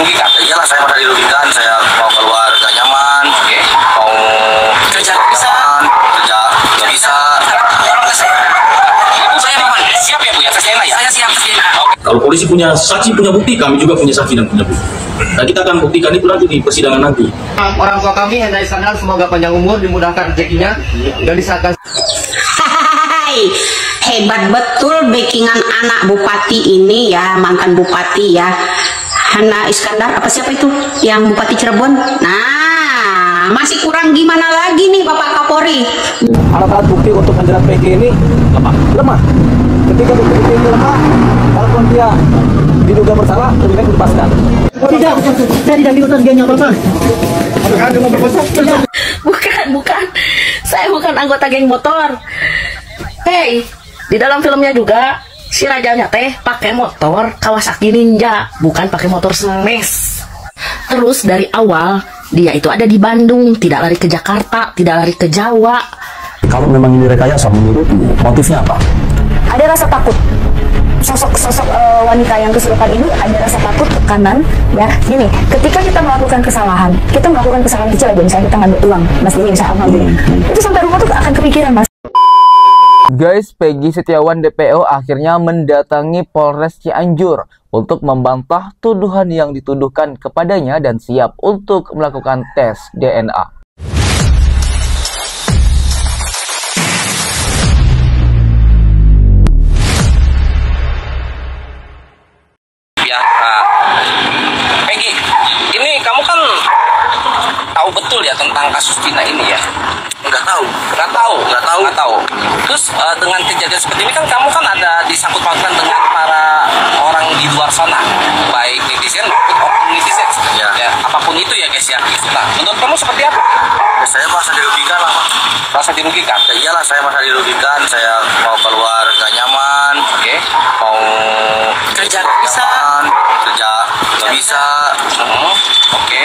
dirugikan? Iyalah, saya merasa dirugikan. Saya mau keluar gak nyaman. Oke. Mau kerja bisa, kerja gak bisa. Ibu saya mohon siap ya Bu ya, tes DNA ya? Saya siap tes DNA. Kalau polisi punya saksi, punya bukti, kami juga punya saksi dan punya bukti. Nah, kita akan buktikan itu nanti di persidangan nanti. Orang tua kami Hendra Iskandar, semoga panjang umur, dimudahkan rezekinya, dan disahkan. Hebat betul backingan anak bupati ini ya, mantan bupati ya, Hendra Iskandar. Apa siapa itu yang bupati Cirebon? Nah, masih kurang gimana lagi nih Bapak Kapolri? Alat-alat bukti untuk menjerat PG ini lemah. Ketika bukti-bukti itu lemah, walaupun dia diduga bersalah, lebih baik dilepaskan. Tidak, saya tidak diutus gengnya Bapak. Bukan. Saya bukan anggota geng motor. Hey, di dalam filmnya juga si rajanya teh pakai motor Kawasaki Ninja, bukan pakai motor smash. Terus dari awal dia itu ada di Bandung, tidak lari ke Jakarta, tidak lari ke Jawa. Kalau memang ini rekayasa, menurut motifnya apa? Ada rasa takut. Sosok wanita yang kesurupan ini ada rasa takut, tekanan ya. Gini, ketika kita melakukan kesalahan kecil aja, misalnya kita ngambil uang, Mas Dini misalnya ambil, itu sampai rumah tuh akan kepikiran Mas. Guys, Peggy Setiawan DPO akhirnya mendatangi Polres Cianjur untuk membantah tuduhan yang dituduhkan kepadanya dan siap untuk melakukan tes DNA. Peggy, ini kamu kan tahu betul ya tentang kasus Tina ini ya? Nggak tahu. Terus dengan kejadian seperti ini kan kamu kan ada disangkut pautkan dengan para orang di luar sana, baik netizen maupun netizen ya, apapun itu ya guys ya. Nah, menurut kamu seperti apa? Ya, saya merasa dirugikan lah, Pak. Merasa dirugikan? Ya, iyalah, saya merasa dirugikan. Saya mau keluar gak nyaman. Oke. Mau kerja gak bisa, kerja gak bisa. Oke.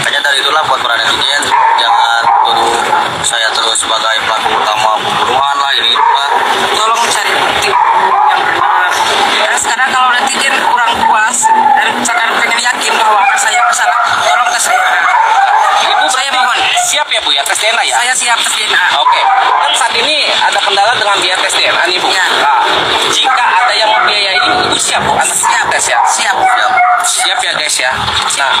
Makanya dari itulah buat para netizen jangan tuduh saya terus sebagai pelaku utama pembunuhan lah ini Pak. Tolong cari bukti yang benar. Karena sekarang kalau netizen kurang puas dan sekarang pengen yakin bahwa saya bersalah, tolong tes DNA. Ibu saya mohon siap ya Bu ya tes DNA ya? Saya siap tes DNA. Oke. Kan saat ini ada kendala dengan biaya tes DNA nih Bu. Ya. Nah, jika ada yang membiayai, Ibu siap Bu? Siap tes ya? Siap ya guys ya. Nah,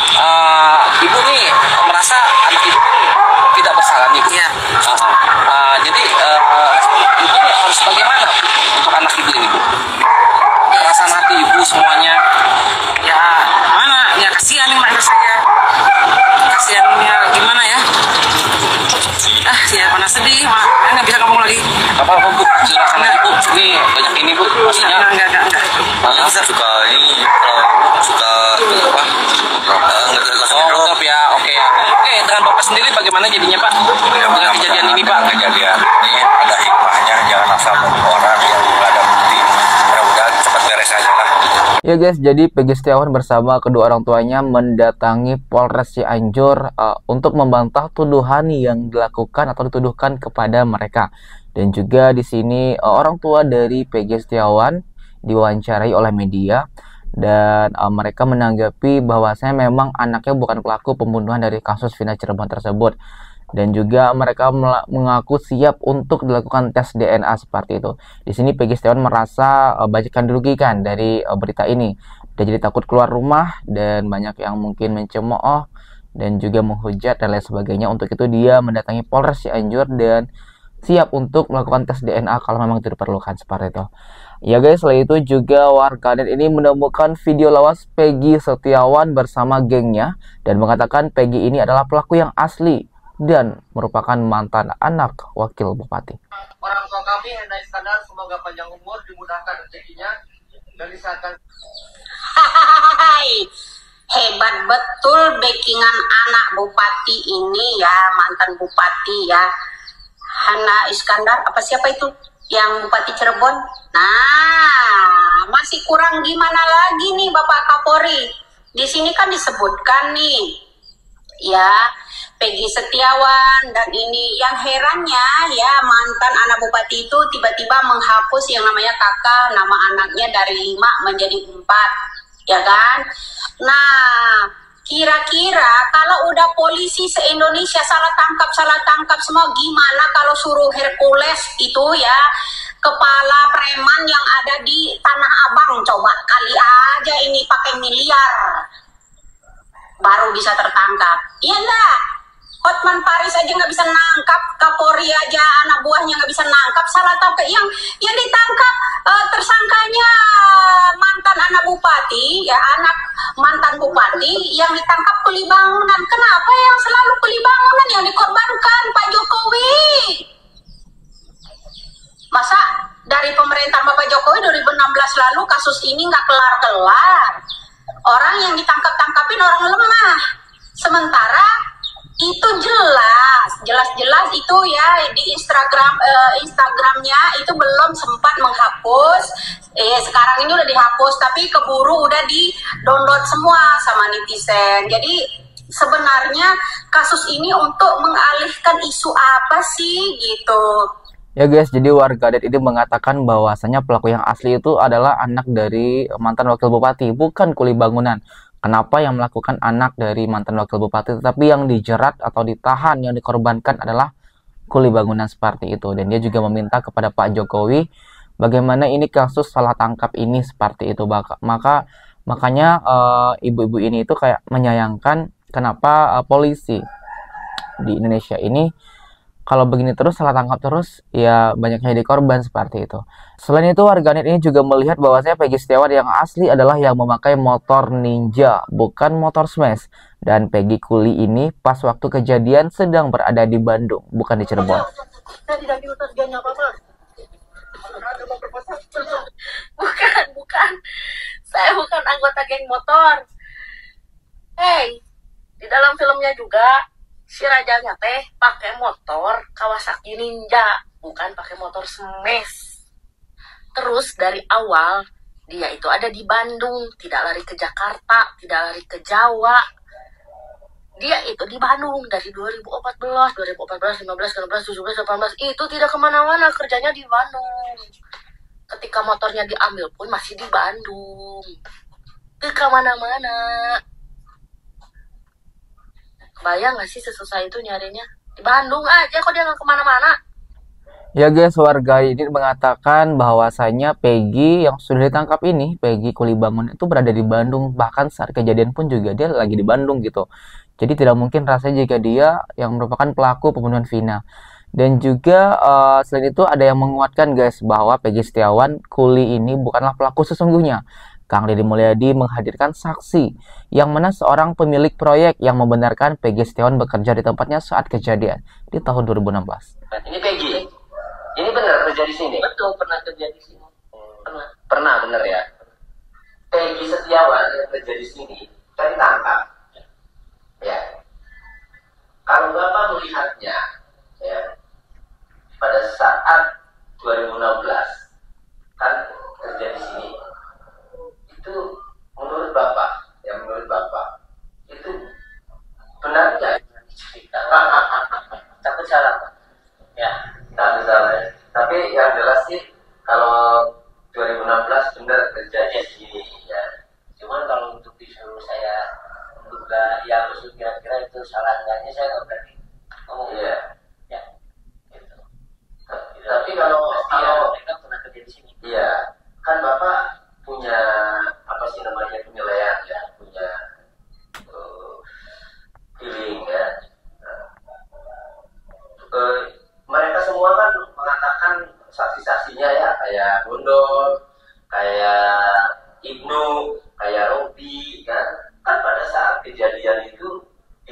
Ibu nih merasa anak Ibu tidak bersalah nih. Iya. Jadi respon Ibu nih harus bagaimana untuk anak Ibu ini Bu? Perasaan hati Ibu semuanya. Ya mana? Ya kasihan nih anak saya. Kasihannya gimana ya? Ya mana sedih, mana nggak bisa ngomong lagi. Apa Bu? Silakan aja Bu. Ini banyak ini Bu. Maksudnya enggak. Banyak suka ini suka apa? Ngetop ya. Oke. Dengan Bapak sendiri bagaimana jadinya Pak? Dengan kejadian ini Pak? Kejadian ini ada hikmahnya, jangan asal orang yang nggak ada bukti. Mudah-mudahan cepat beres aja lah. Ya guys, jadi Peggy Setiawan bersama kedua orang tuanya mendatangi Polres Cianjur untuk membantah tuduhan yang dilakukan atau dituduhkan kepada mereka. Dan juga di sini orang tua dari Peggy Setiawan diwawancarai oleh media dan mereka menanggapi bahwasanya memang anaknya bukan pelaku pembunuhan dari kasus Vina Cirebon tersebut. Dan juga mereka mengaku siap untuk dilakukan tes DNA seperti itu. Di sini Peggy Setiawan merasa banyak yang dirugikan dari berita ini. Dia jadi takut keluar rumah dan banyak yang mungkin mencemooh dan juga menghujat dan lain sebagainya. Untuk itu dia mendatangi Polres Cianjur dan siap untuk melakukan tes DNA kalau memang itu diperlukan seperti itu. Ya guys, setelah itu juga warganet ini menemukan video lawas Peggy Setiawan bersama gengnya dan mengatakan Peggy ini adalah pelaku yang asli dan merupakan mantan anak wakil bupati. Orang tua kami Hendra Iskandar, semoga panjang umur, dimudahkan rezekinya, dan disahkan. Hebat betul backingan anak bupati ini ya, mantan bupati ya, Hendra Iskandar. Apa siapa itu yang bupati Cirebon? Nah, masih kurang gimana lagi nih Bapak Kapolri? Di sini kan disebutkan nih ya Peggy Setiawan, dan ini yang herannya ya, mantan anak bupati itu tiba-tiba menghapus yang namanya kakak, nama anaknya dari 5 menjadi 4. ya kan? Nah, kira-kira kalau udah polisi se-Indonesia salah tangkap semua, gimana kalau suruh Hercules itu ya, kepala preman yang ada di Tanah Abang, coba kali aja ini pakai miliar baru bisa tertangkap. Iya enggak? Hotman Paris aja nggak bisa nangkap, Kapolri aja anak buahnya nggak bisa nangkap, salah tangkap yang ditangkap tersangkanya mantan anak bupati, ya anak mantan bupati yang ditangkap kuli bangunan. Kenapa yang selalu kuli bangunan yang dikorbankan Pak Jokowi? Masa dari pemerintahan Bapak Jokowi 2016 lalu kasus ini nggak kelar-kelar? Orang yang ditangkap-tangkapin orang lemah. Sementara itu jelas itu ya di Instagramnya itu belum sempat menghapus. Sekarang ini udah dihapus, tapi keburu udah di-download semua sama netizen. Jadi sebenarnya kasus ini untuk mengalihkan isu apa sih gitu. Ya guys, jadi warganet ini mengatakan bahwasanya pelaku yang asli itu adalah anak dari mantan wakil bupati, bukan kuli bangunan. Kenapa yang melakukan anak dari mantan wakil bupati, tetapi yang dijerat atau ditahan, yang dikorbankan adalah kuli bangunan seperti itu. Dan dia juga meminta kepada Pak Jokowi bagaimana ini kasus salah tangkap ini seperti itu. Makanya ibu-ibu ini itu kayak menyayangkan kenapa polisi di Indonesia ini kalau begini terus, salah tangkap terus, ya banyak jadi korban seperti itu. Selain itu, warganet ini juga melihat bahwasanya Peggy Setiawan yang asli adalah yang memakai motor Ninja, bukan motor Smash. Dan Peggy Kuli ini pas waktu kejadian sedang berada di Bandung, bukan di Cirebon. Bukan. Saya bukan anggota geng motor. Hey, di dalam filmnya juga si rajanya teh pakai motor Kawasaki Ninja, bukan pakai motor Smash. Terus dari awal dia itu ada di Bandung, tidak lari ke Jakarta, tidak lari ke Jawa. Dia itu di Bandung dari 2014, 15, 16, 17, 18 itu tidak kemana-mana, kerjanya di Bandung. Ketika motornya diambil pun masih di Bandung, tidak kemana-mana. Bayang gak sih sesusah itu nyarinya? Di Bandung aja kok dia gak kemana-mana. Ya guys, warga ini mengatakan bahwasanya Peggy yang sudah ditangkap ini, Peggy Kuli Bangun itu berada di Bandung. Bahkan saat kejadian pun juga dia lagi di Bandung gitu. Jadi tidak mungkin rasanya jika dia yang merupakan pelaku pembunuhan Vina. Dan juga selain itu ada yang menguatkan guys bahwa Peggy Setiawan Kuli ini bukanlah pelaku sesungguhnya. Kang Deddy Mulyadi menghadirkan saksi yang mana seorang pemilik proyek yang membenarkan Peggy Setiawan bekerja di tempatnya saat kejadian di tahun 2016. Ini Peggy, ini benar kerja di sini? Betul, pernah kerja di sini. Pernah benar ya? Peggy Setiawan yang kerja di sini kan ditangkap. Ya. Kalau Bapak melihatnya, ya, pada saat 2016 kan kerja di sini. Itu menurut Bapak itu benar nggak? Takut salah, ya takut salah. Ya. Tapi yang jelas sih kalau 2016 benar kerja di sini ya. Cuman kalau untuk disuruh saya menduga yang maksud kira-kira itu salah enggaknya saya nggak berani ngomong. Iya. Ya. Gitu. Tapi kalau mereka pernah kerja di sini. Iya. Kan Bapak punya apa sih namanya penilaian ya, punya feeling ya. Mereka semua kan mengatakan saksi-saksinya ya kayak Bondol, kayak Ibnu, kayak Robi kan pada saat kejadian itu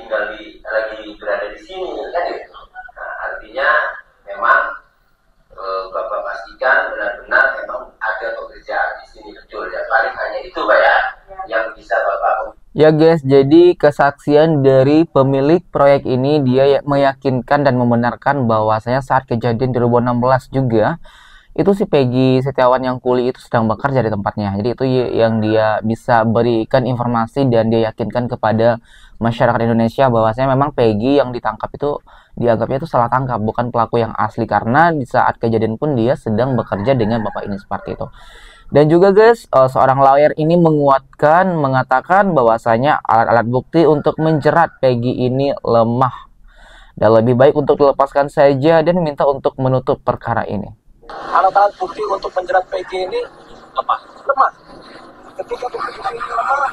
lagi berada di sini kan gitu. Nah, artinya memang Bapak pastikan benar-benar memang ada pekerjaan di sini betul ya. Paling hanya itu Pak ya yang bisa Bapak. Ya guys, jadi kesaksian dari pemilik proyek ini dia meyakinkan dan membenarkan bahwasanya saat kejadian 2016 juga itu si Peggy Setiawan yang Kuli itu sedang bekerja di tempatnya. Jadi itu yang dia bisa berikan informasi dan dia yakinkan kepada masyarakat Indonesia bahwasanya memang Peggy yang ditangkap itu dianggapnya itu salah tangkap, bukan pelaku yang asli, karena di saat kejadian pun dia sedang bekerja dengan bapak ini seperti itu. Dan juga guys, seorang lawyer ini mengatakan bahwasanya alat-alat bukti untuk menjerat Peggy ini lemah dan lebih baik untuk dilepaskan saja dan meminta untuk menutup perkara ini. Alat-alat bukti untuk menjerat Peggy ini lemah. Ketika bukti ini lemah,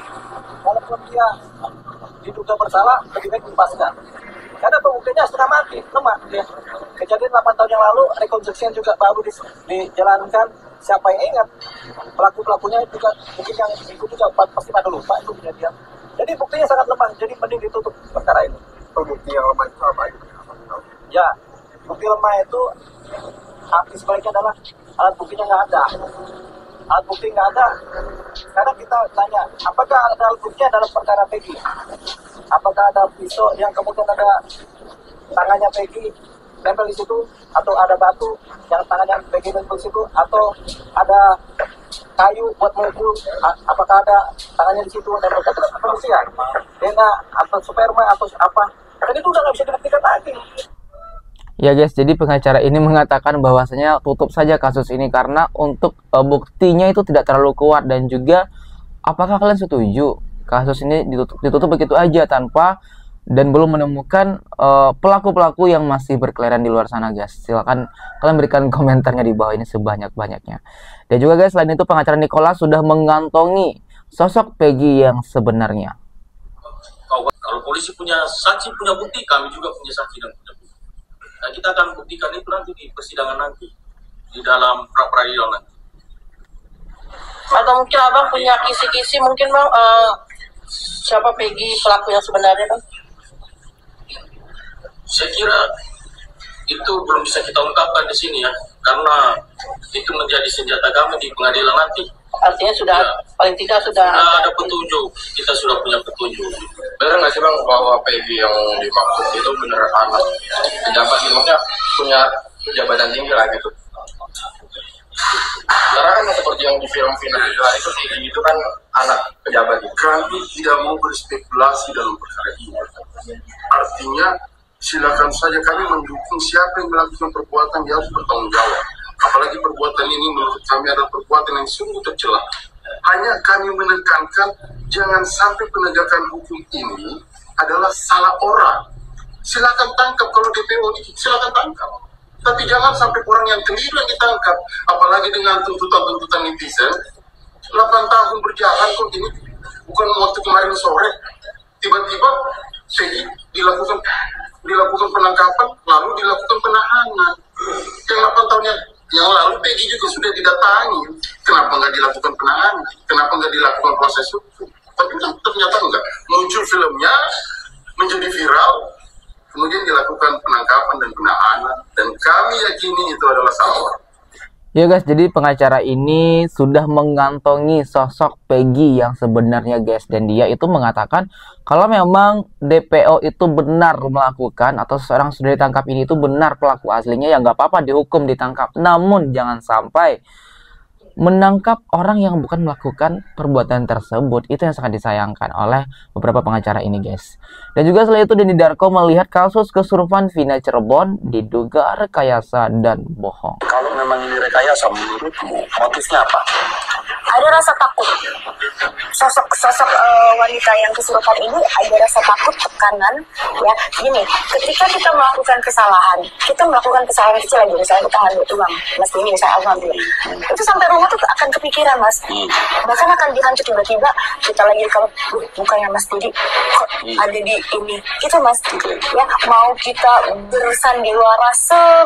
walaupun dia diduga bersalah, lebih baik dilepaskan. Karena pembuktiannya setengah mati, lemah dia. Kejadian 8 tahun yang lalu, rekonstruksi juga baru dijalankan. Siapa yang ingat? Pelaku-pelakunya juga mungkin yang ikut juga pasti pada lupa itu kejadian. Jadi buktinya sangat lemah, jadi mending ditutup perkara ini. Bukti yang lemah itu apa? Ya, bukti lemah itu arti sebaliknya adalah alat buktinya nggak ada. Alat bukti nggak ada, karena kita tanya, apakah ada alat buktinya dalam perkara Peggy? Apakah ada pisau yang kemudian ada tangannya Peggy nempel di situ, atau ada batu yang tangannya Peggy nempel di situ, atau ada kayu buat mukul, apakah ada tangannya di situ nempel ke kepolisian, DNA atau sperma atau apa? Dan itu udah nggak bisa dibuktikan lagi. Ya guys, jadi pengacara ini mengatakan bahwasanya tutup saja kasus ini karena untuk buktinya itu tidak terlalu kuat. Dan juga apakah kalian setuju kasus ini ditutup begitu aja tanpa dan belum menemukan pelaku-pelaku yang masih berkeliaran di luar sana guys? Silahkan kalian berikan komentarnya di bawah ini sebanyak-banyaknya. Dan juga guys, selain itu pengacara Nicholas sudah mengantongi sosok Peggy yang sebenarnya. Kalau polisi punya saksi, punya bukti, kami juga punya saksi dan punya bukti. Nah, kita akan buktikan itu nanti di persidangan nanti, di dalam pra-peradilan nanti. Atau mungkin abang punya kisi-kisi mungkin bang, siapa Peggy pelaku yang sebenarnya bang? Saya kira itu belum bisa kita ungkapkan di sini ya, karena itu menjadi senjata kami di pengadilan nanti. Artinya sudah paling tidak sudah ada petunjuk, kita sudah punya petunjuk. Benar nggak sih bang bahwa Peggy yang dimaksud itu benar anak pejabat, maksudnya punya jabatan tinggi lah gitu? Karena kan seperti yang di film-film itu Peggy itu kan anak pejabat gitu. Kami tidak mau berspekulasi dalam perkara ini. Artinya silakan saja, kami mendukung siapa yang melakukan perbuatan dia harus bertanggung jawab. Apalagi perbuatan ini menurut kami adalah perbuatan yang sungguh tercela. Hanya kami menekankan jangan sampai penegakan hukum ini adalah salah orang. Silakan tangkap kalau DPO dikit, silakan tangkap. Tapi jangan sampai orang yang keliru yang ditangkap. Apalagi dengan tuntutan-tuntutan netizen. 8 tahun berjalan kok ini, bukan waktu kemarin sore. Tiba-tiba Peggy dilakukan penangkapan, lalu dilakukan penahanan. Yang 8 tahun yang lalu Peggy juga sudah didatangi. Kenapa nggak dilakukan penahanan? Kenapa nggak dilakukan proses hukum? Tapi ternyata enggak. Muncul filmnya, menjadi viral, kemudian dilakukan penangkapan dan penahanan. Dan kami yakini itu adalah salah. Ya guys, jadi pengacara ini sudah mengantongi sosok Peggy yang sebenarnya guys. Dan dia itu mengatakan kalau memang DPO itu benar melakukan atau seseorang sudah ditangkap ini itu benar pelaku aslinya, ya nggak apa-apa dihukum, ditangkap. Namun jangan sampai menangkap orang yang bukan melakukan perbuatan tersebut. Itu yang sangat disayangkan oleh beberapa pengacara ini guys. Dan juga selain itu Denny Darko melihat kasus kesurupan Vina Cirebon diduga rekayasa dan bohong. Kalau memang ini rekayasa, menurutmu motifnya apa? Ada rasa takut. Sosok wanita yang kesurupan ini ada rasa takut, tekanan, ya. Gini, ketika kita melakukan kesalahan kecil aja, misalnya kita ngambil uang, mas ini saya ambil, itu sampai rumah tuh akan kepikiran mas, bahkan akan dihancur tiba-tiba kita lagi kalau bukannya mas Didi kok ada di ini, itu mas, ya mau kita bersandiwara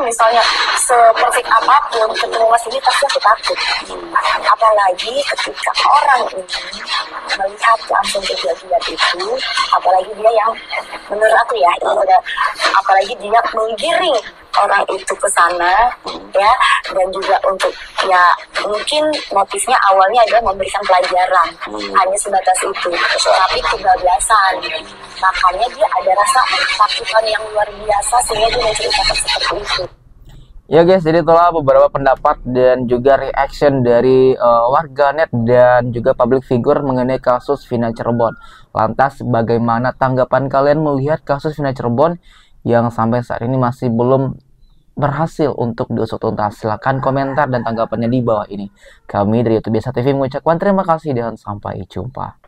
misalnya seperfect apapun ketemu mas ini pasti aku takut, apalagi ketika orang ini melihat langsung kejadian itu, apalagi dia yang menurut aku ya, apalagi dia menggiring orang itu ke sana, ya, dan juga untuk ya mungkin motifnya awalnya adalah memberikan pelajaran, hanya sebatas itu, tapi kebablasan, makanya dia ada rasa takutan yang luar biasa sehingga dia menceritakan seperti itu. Ya guys, jadi itulah beberapa pendapat dan juga reaction dari warganet dan juga public figure mengenai kasus Vina Cirebon. Lantas bagaimana tanggapan kalian melihat kasus Vina Cirebon yang sampai saat ini masih belum berhasil untuk diusut tuntas? Silahkan komentar dan tanggapannya di bawah ini. Kami dari YouTube Biasa TV mengucapkan terima kasih dan sampai jumpa.